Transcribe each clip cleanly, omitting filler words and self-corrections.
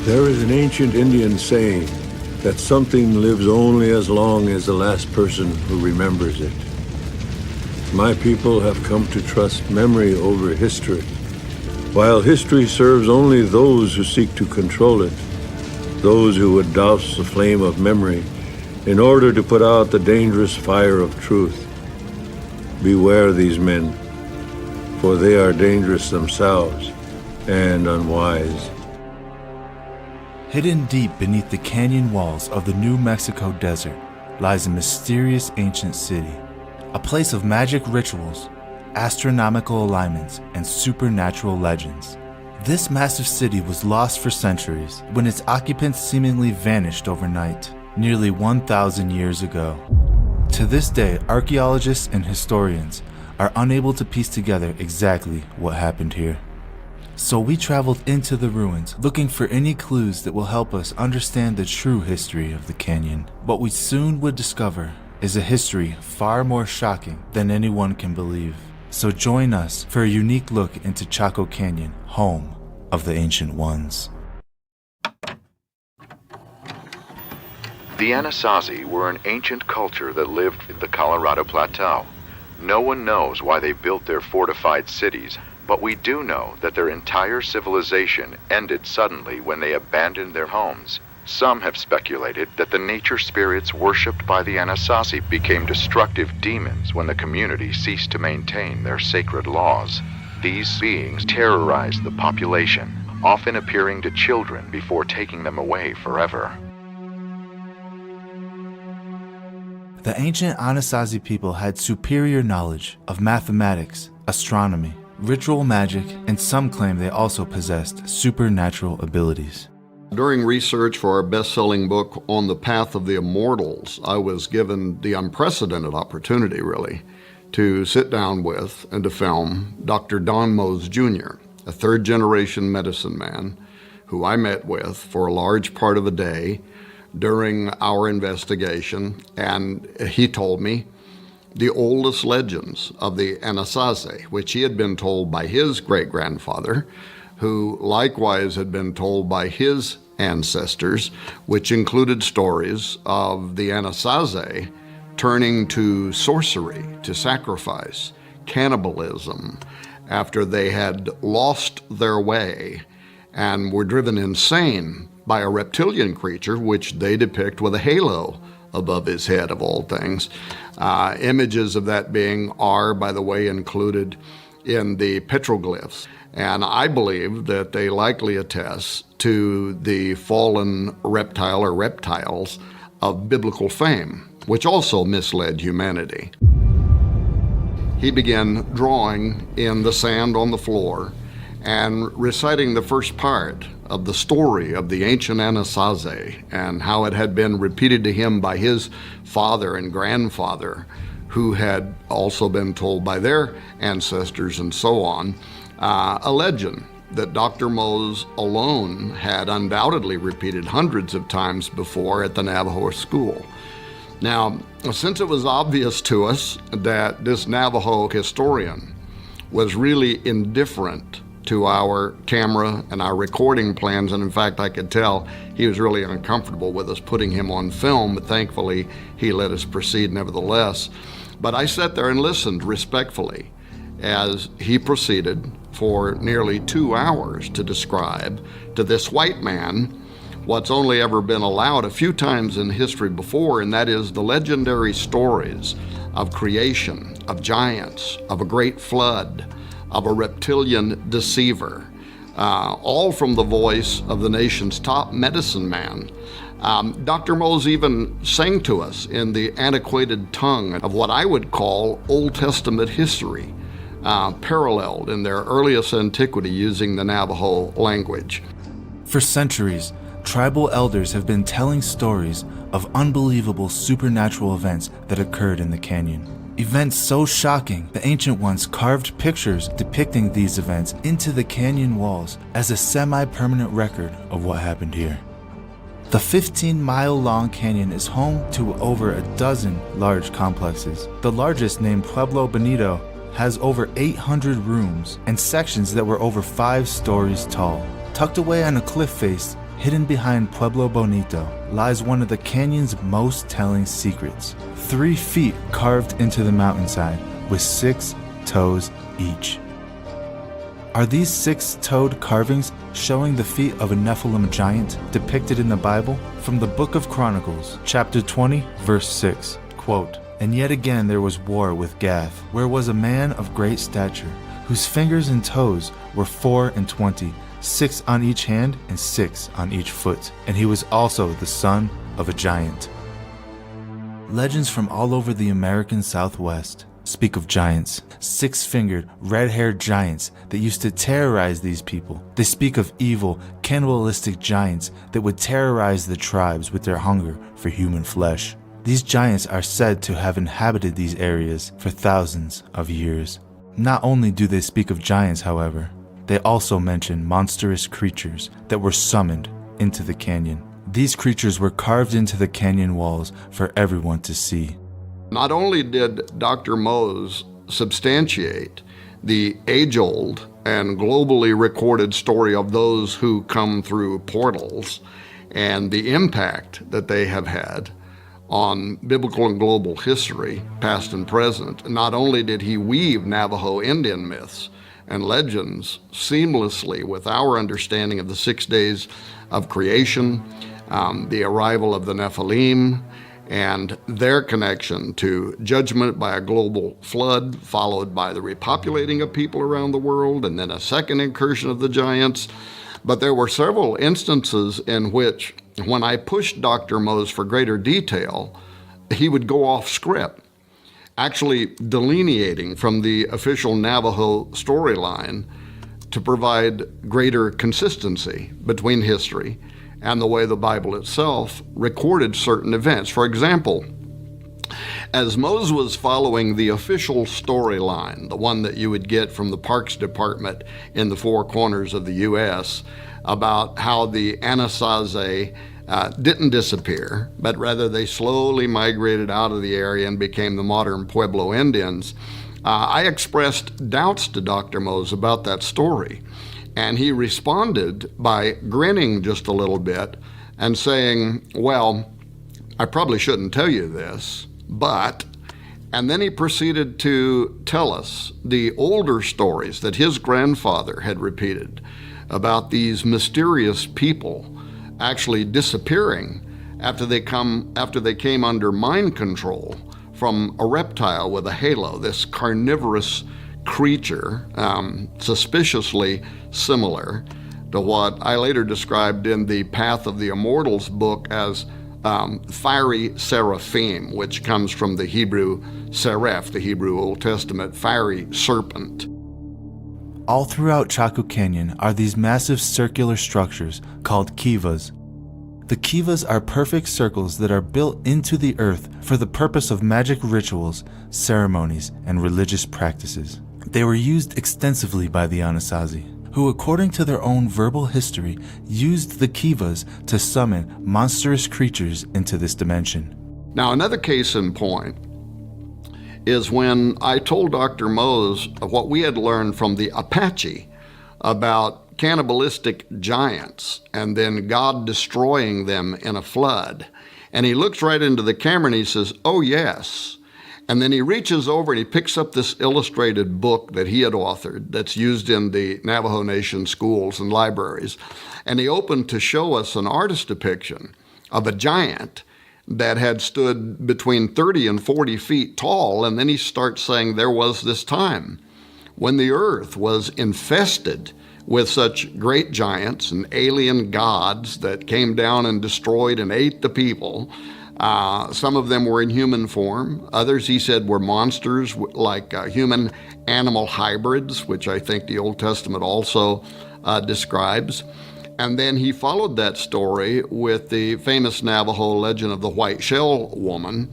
There is an ancient Indian saying that something lives only as long as the last person who remembers it. My people have come to trust memory over history. While history serves only those who seek to control it, those who would douse the flame of memory in order to put out the dangerous fire of truth. Beware these men, for they are dangerous themselves and unwise. Hidden deep beneath the canyon walls of the New Mexico desert lies a mysterious ancient city, a place of magic rituals, astronomical alignments, and supernatural legends. This massive city was lost for centuries when its occupants seemingly vanished overnight, nearly 1,000 years ago. To this day, archaeologists and historians are unable to piece together exactly what happened here. So we traveled into the ruins looking for any clues that will help us understand the true history of the canyon. What we soon would discover is a history far more shocking than anyone can believe. So join us for a unique look into Chaco Canyon, home of the Ancient Ones. The Anasazi were an ancient culture that lived in the Colorado Plateau. No one knows why they built their fortified cities, but we do know that their entire civilization ended suddenly when they abandoned their homes. Some have speculated that the nature spirits worshipped by the Anasazi became destructive demons when the community ceased to maintain their sacred laws. These beings terrorized the population, often appearing to children before taking them away forever. The ancient Anasazi people had superior knowledge of mathematics, astronomy, ritual magic, and some claim they also possessed supernatural abilities. During research for our best-selling book, On the Path of the Immortals, I was given the unprecedented opportunity, really, to sit down with and to film Dr. Don Mose Jr., a third-generation medicine man who I met with for a large part of a day during our investigation, and he told me the oldest legends of the Anasazi, which he had been told by his great-grandfather, who likewise had been told by his ancestors, which included stories of the Anasazi turning to sorcery, to sacrifice, cannibalism, after they had lost their way and were driven insane by a reptilian creature, which they depict with a halo above his head, of all things. Images of that being are, by the way, included in the petroglyphs. And I believe that they likely attest to the fallen reptile or reptiles of biblical fame, which also misled humanity. He began drawing in the sand on the floor and reciting the first part of the story of the ancient Anasazi and how it had been repeated to him by his father and grandfather, who had also been told by their ancestors and so on, a legend that Dr. Mose alone had undoubtedly repeated hundreds of times before at the Navajo school. Now, since it was obvious to us that this Navajo historian was really indifferent to our camera and our recording plans, and in fact I could tell he was really uncomfortable with us putting him on film, but thankfully he let us proceed nevertheless. But I sat there and listened respectfully as he proceeded for nearly 2 hours to describe to this white man what's only ever been allowed a few times in history before, and that is the legendary stories of creation, of giants, of a great flood, of a reptilian deceiver, all from the voice of the nation's top medicine man. Dr. Mose even sang to us in the antiquated tongue of what I would call Old Testament history, paralleled in their earliest antiquity using the Navajo language. For centuries, tribal elders have been telling stories of unbelievable supernatural events that occurred in the canyon. Events so shocking, the Ancient Ones carved pictures depicting these events into the canyon walls as a semi-permanent record of what happened here. The 15-mile-long canyon is home to over a dozen large complexes. The largest, named Pueblo Bonito, has over 800 rooms and sections that were over 5 stories tall. Tucked away on a cliff face hidden behind Pueblo Bonito, lies one of the canyon's most telling secrets. 3 feet carved into the mountainside with 6 toes each. Are these 6-toed carvings showing the feet of a Nephilim giant depicted in the Bible? From the Book of Chronicles, chapter 20, verse 6, quote, "And yet again there was war with Gath, where was a man of great stature, whose fingers and toes were 24, 6 on each hand and 6 on each foot, and he was also the son of a giant." Legends from all over the American Southwest speak of giants, 6-fingered, red-haired giants that used to terrorize these people. They speak of evil, cannibalistic giants that would terrorize the tribes with their hunger for human flesh. These giants are said to have inhabited these areas for thousands of years. Not only do they speak of giants, however, they also mention monstrous creatures that were summoned into the canyon. These creatures were carved into the canyon walls for everyone to see. Not only did Dr. Mose substantiate the age-old and globally recorded story of those who come through portals and the impact that they have had on biblical and global history, past and present, not only did he weave Navajo Indian myths and legends seamlessly with our understanding of the 6 days of creation, the arrival of the Nephilim, and their connection to judgment by a global flood, followed by the repopulating of people around the world, and then a second incursion of the giants. But there were several instances in which, when I pushed Dr. Mose for greater detail, he would go off script, actually delineating from the official Navajo storyline to provide greater consistency between history and the way the Bible itself recorded certain events. For example, as Mose was following the official storyline, the one that you would get from the Parks Department in the 4 corners of the U.S., about how the Anasazi didn't disappear, but rather they slowly migrated out of the area and became the modern Pueblo Indians, I expressed doubts to Dr. Mose about that story. And he responded by grinning just a little bit and saying, "Well, I probably shouldn't tell you this, but," and then he proceeded to tell us the older stories that his grandfather had repeated about these mysterious people actually disappearing after they came under mind control from a reptile with a halo, this carnivorous creature, suspiciously similar to what I later described in the Path of the Immortals book as fiery seraphim, which comes from the Hebrew seraph, the Hebrew Old Testament fiery serpent. All throughout Chaco Canyon are these massive circular structures called kivas. The kivas are perfect circles that are built into the earth for the purpose of magic rituals, ceremonies, and religious practices. They were used extensively by the Anasazi, who, according to their own verbal history, used the kivas to summon monstrous creatures into this dimension. Now, another case in point is when I told Dr. Mose what we had learned from the Apache about cannibalistic giants and then God destroying them in a flood. And he looks right into the camera and he says, "Oh, yes." And then he reaches over and he picks up this illustrated book that he had authored that's used in the Navajo Nation schools and libraries. And he opened to show us an artist depiction of a giant that had stood between 30 and 40 feet tall. And then he starts saying there was this time when the earth was infested with such great giants and alien gods that came down and destroyed and ate the people. Some of them were in human form. Others, he said, were monsters like human-animal hybrids, which I think the Old Testament also describes. And then he followed that story with the famous Navajo legend of the White Shell Woman,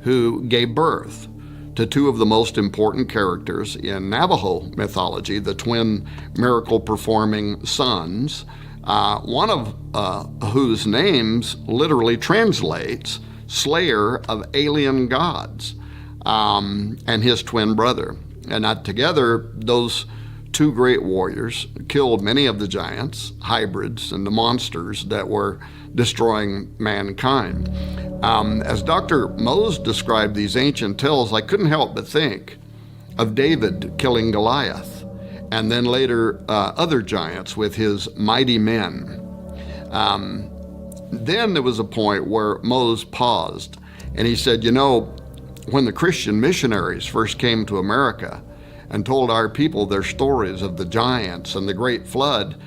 who gave birth to 2 of the most important characters in Navajo mythology, the twin miracle-performing sons, one of whose names literally translates slayer of alien gods, and his twin brother. And together, those two great warriors, killed many of the giants, hybrids, and the monsters that were destroying mankind. As Dr. Mose described these ancient tales, I couldn't help but think of David killing Goliath, and then later other giants with his mighty men. Then there was a point where Mose paused, and he said, you know, when the Christian missionaries first came to America and told our people their stories of the giants and the great flood,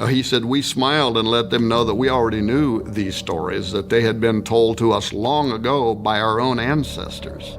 he said, we smiled and let them know that we already knew these stories, that they had been told to us long ago by our own ancestors.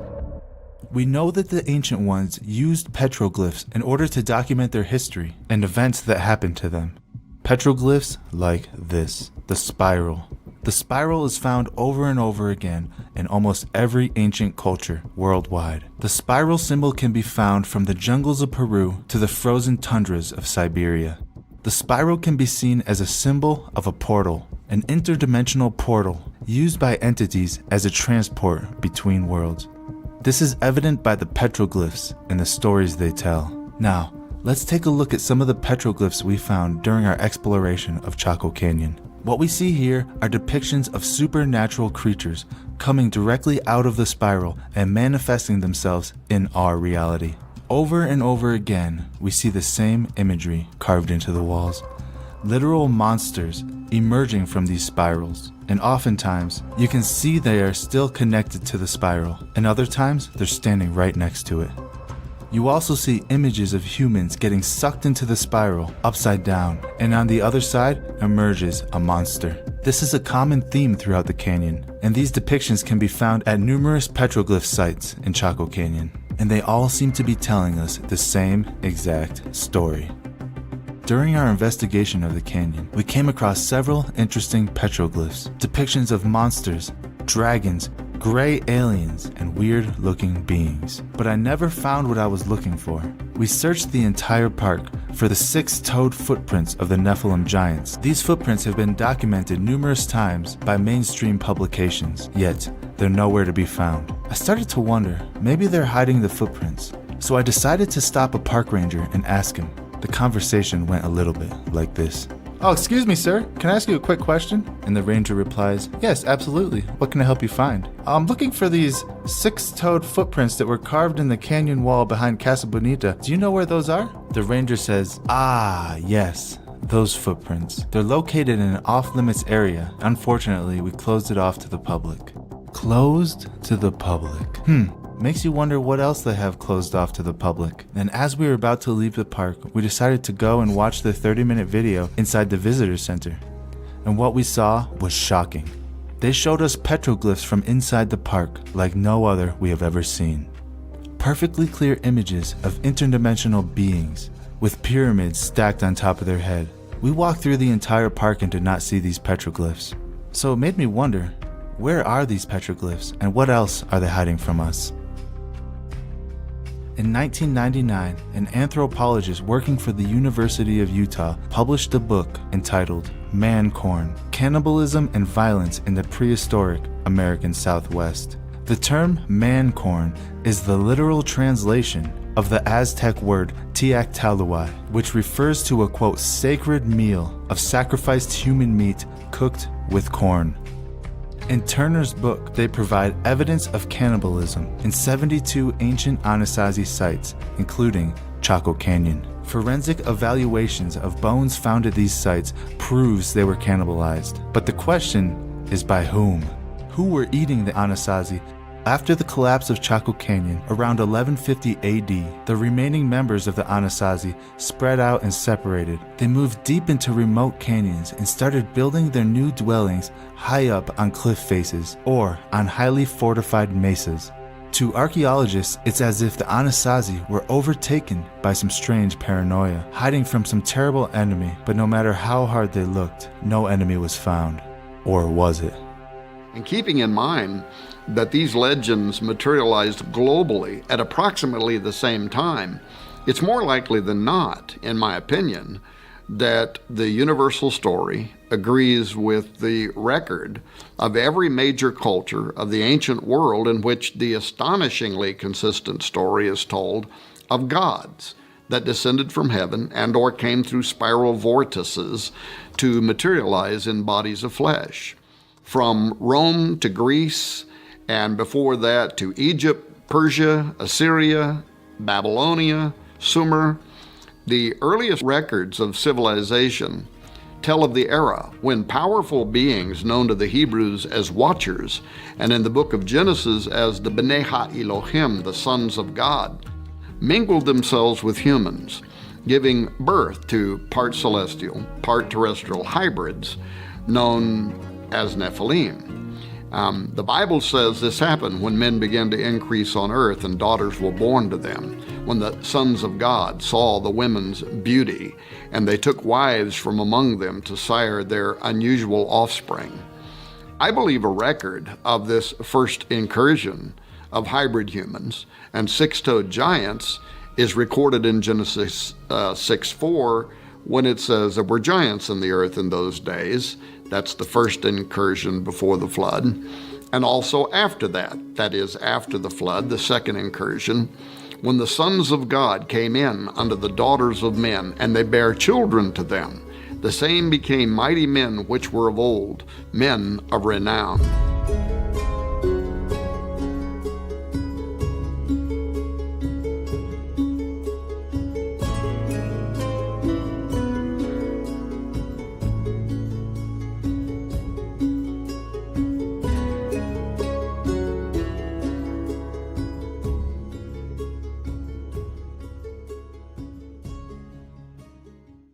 We know that the ancient ones used petroglyphs in order to document their history and events that happened to them. Petroglyphs like this, the spiral. The spiral is found over and over again in almost every ancient culture worldwide. The spiral symbol can be found from the jungles of Peru to the frozen tundras of Siberia. The spiral can be seen as a symbol of a portal, an interdimensional portal used by entities as a transport between worlds. This is evident by the petroglyphs and the stories they tell. Now, let's take a look at some of the petroglyphs we found during our exploration of Chaco Canyon. What we see here are depictions of supernatural creatures coming directly out of the spiral and manifesting themselves in our reality. Over and over again, we see the same imagery carved into the walls. Literal monsters emerging from these spirals, and oftentimes you can see they are still connected to the spiral, and other times they're standing right next to it. You also see images of humans getting sucked into the spiral upside down, and on the other side emerges a monster. This is a common theme throughout the canyon, and these depictions can be found at numerous petroglyph sites in Chaco Canyon, and they all seem to be telling us the same exact story. During our investigation of the canyon, we came across several interesting petroglyphs, depictions of monsters, dragons, gray aliens, and weird-looking beings. But I never found what I was looking for. We searched the entire park for the six-toed footprints of the Nephilim giants. These footprints have been documented numerous times by mainstream publications, yet they're nowhere to be found. I started to wonder, maybe they're hiding the footprints. So I decided to stop a park ranger and ask him. The conversation went a little bit like this. Oh, excuse me, sir. Can I ask you a quick question? And the ranger replies, yes, absolutely. What can I help you find? I'm looking for these six-toed footprints that were carved in the canyon wall behind Casa Bonita. Do you know where those are? The ranger says, yes, those footprints. They're located in an off-limits area. Unfortunately, we closed it off to the public. Closed to the public. Makes you wonder what else they have closed off to the public. And as we were about to leave the park, we decided to go and watch the 30-minute video inside the visitor center. And what we saw was shocking. They showed us petroglyphs from inside the park like no other we have ever seen. Perfectly clear images of interdimensional beings with pyramids stacked on top of their head. We walked through the entire park and did not see these petroglyphs. So it made me wonder, where are these petroglyphs and what else are they hiding from us? In 1999, an anthropologist working for the University of Utah published a book entitled Man-Corn: Cannibalism and Violence in the Prehistoric American Southwest. The term man-corn is the literal translation of the Aztec word tiactalui, which refers to a, quote, sacred meal of sacrificed human meat cooked with corn. In Turner's book, they provide evidence of cannibalism in 72 ancient Anasazi sites, including Chaco Canyon. Forensic evaluations of bones found at these sites proves they were cannibalized. But the question is by whom? Who were eating the Anasazi? After the collapse of Chaco Canyon, around 1150 AD, the remaining members of the Anasazi spread out and separated. They moved deep into remote canyons and started building their new dwellings high up on cliff faces or on highly fortified mesas. To archaeologists, it's as if the Anasazi were overtaken by some strange paranoia, hiding from some terrible enemy, but no matter how hard they looked, no enemy was found. Or was it? And keeping in mind that these legends materialized globally at approximately the same time, it's more likely than not, in my opinion, that the universal story agrees with the record of every major culture of the ancient world in which the astonishingly consistent story is told of gods that descended from heaven and or came through spiral vortices to materialize in bodies of flesh. From Rome to Greece, and before that to Egypt, Persia, Assyria, Babylonia, Sumer, the earliest records of civilization tell of the era when powerful beings known to the Hebrews as watchers, and in the book of Genesis as the B'nai Ha-Elohim, the sons of God, mingled themselves with humans, giving birth to part celestial, part terrestrial hybrids known as Nephilim. The Bible says this happened when men began to increase on earth and daughters were born to them, when the sons of God saw the women's beauty, and they took wives from among them to sire their unusual offspring. I believe a record of this first incursion of hybrid humans and six-toed giants is recorded in Genesis 6:4, when it says there were giants in the earth in those days. That's the first incursion before the flood. And also after that, that is after the flood, the second incursion, when the sons of God came in unto the daughters of men, and they bare children to them. The same became mighty men which were of old, men of renown.